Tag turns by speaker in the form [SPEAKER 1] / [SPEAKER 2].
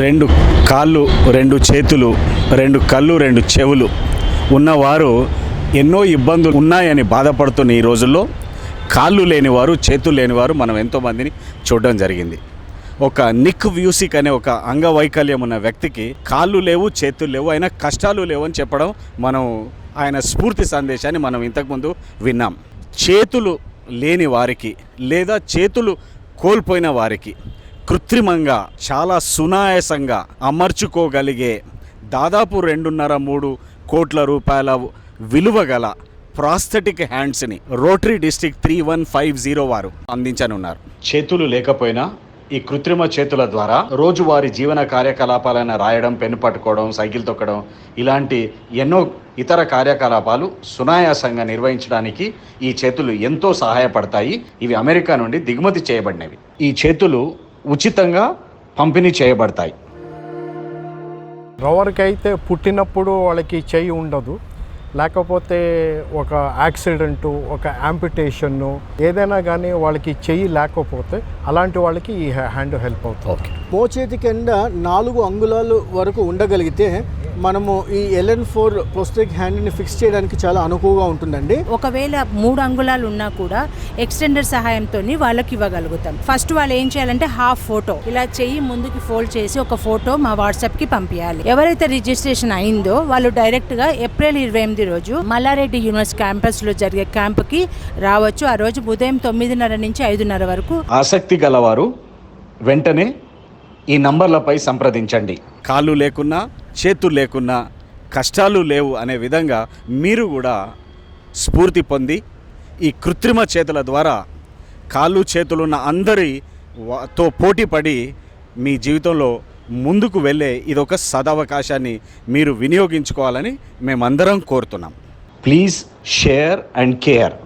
[SPEAKER 1] రెండు కాళ్ళు, రెండు చేతులు, రెండు కళ్ళు, రెండు చెవులు ఉన్నవారు ఎన్నో ఇబ్బందులు ఉన్నాయని బాధపడుతున్న ఈ రోజుల్లో కాళ్ళు లేనివారు, చేతులు లేనివారు మనం ఎంతోమందిని చూడడం జరిగింది. ఒక నిక్ వ్యూసిక్ అనే ఒక అంగవైకల్యం ఉన్న వ్యక్తికి కాళ్ళు లేవు, చేతులు లేవు, అయినా కష్టాలు లేవు అని చెప్పడం మనం ఆయన స్ఫూర్తి సందేశాన్ని మనం ఇంతకుముందు విన్నాం. చేతులు లేని వారికి లేదా చేతులు కోల్పోయిన వారికి కృత్రిమంగా చాలా సునాయాసంగా అమర్చుకోగలిగే దాదాపు 2.5-3 కోట్ల రూపాయల విలువ గల ప్రాస్థెటిక్ హ్యాండ్స్ని రోటరీ డిస్ట్రిక్ట్ 3150 వారు అందించనున్నారు. చేతులు లేకపోయినా ఈ కృత్రిమ చేతుల ద్వారా రోజువారీ జీవన కార్యకలాపాలను రాయడం, పెన్ను పట్టుకోవడం, సైకిల్ తొక్కడం ఇలాంటి ఎన్నో ఇతర కార్యకలాపాలు సునాయాసంగా నిర్వహించడానికి ఈ చేతులు ఎంతో సహాయపడతాయి. ఇవి అమెరికా నుండి దిగుమతి చేయబడినవి. ఈ చేతులు ఉచితంగా పంపిణీ చేయబడతాయి.
[SPEAKER 2] ఎవరికైతే పుట్టినప్పుడు వాళ్ళకి చెయ్యి ఉండదు, లేకపోతే ఒక యాక్సిడెంటు, ఒక యాంపిటేషన్ను ఏదైనా కానీ వాళ్ళకి చెయ్యి లేకపోతే అలాంటి వాళ్ళకి ఈ హ్యాండ్ హెల్ప్ అవుతుంది.
[SPEAKER 3] మోచేతి కింద 4 అంగుళాలు వరకు ఉండగలిగితే మనము ఈ LN4 ప్రోస్థెటిక్ హ్యాండ్ని ఫిక్స్ చేయడానికి చాలా అనుకువగా ఉంటుందండి.
[SPEAKER 4] ఒకవేళ 3 అంగుళాలు ఉన్నా కూడా ఎక్స్టెండర్ సహాయంతో వాళ్ళకి ఇవ్వగలుగుతాం. ఫస్ట్ వాళ్ళు ఏం చేయాలంటే హాఫ్ ఫోటో ఇలా చెయ్యి ముందుకి ఫోల్డ్ చేసి ఒక ఫోటో మా వాట్సాప్కి పంపించాలి. ఎవరైతే రిజిస్ట్రేషన్ అయిందో వాళ్ళు డైరెక్ట్గా ఏప్రిల్ 28 రోజు మల్లారెడ్డి యూనివర్సిటీ క్యాంపస్లో జరిగే క్యాంప్కి రావచ్చు. ఆ రోజు ఉదయం 9:30 నుంచి 5:30 వరకు.
[SPEAKER 1] ఆసక్తి గలవారు వెంటనే ఈ నంబర్లపై సంప్రదించండి. కాళ్ళు లేకున్నా, చేతులు లేకున్నా కష్టాలు లేవు అనే విధంగా మీరు కూడా స్ఫూర్తి పొంది ఈ కృత్రిమ చేతుల ద్వారా కాళ్ళు చేతులున్న అందరితో పోటీపడి మీ జీవితంలో ముందుకు వెళ్ళే ఇదొక సదవకాశాన్ని మీరు వినియోగించుకోవాలని మేమందరం కోరుతున్నాం. Please share and care.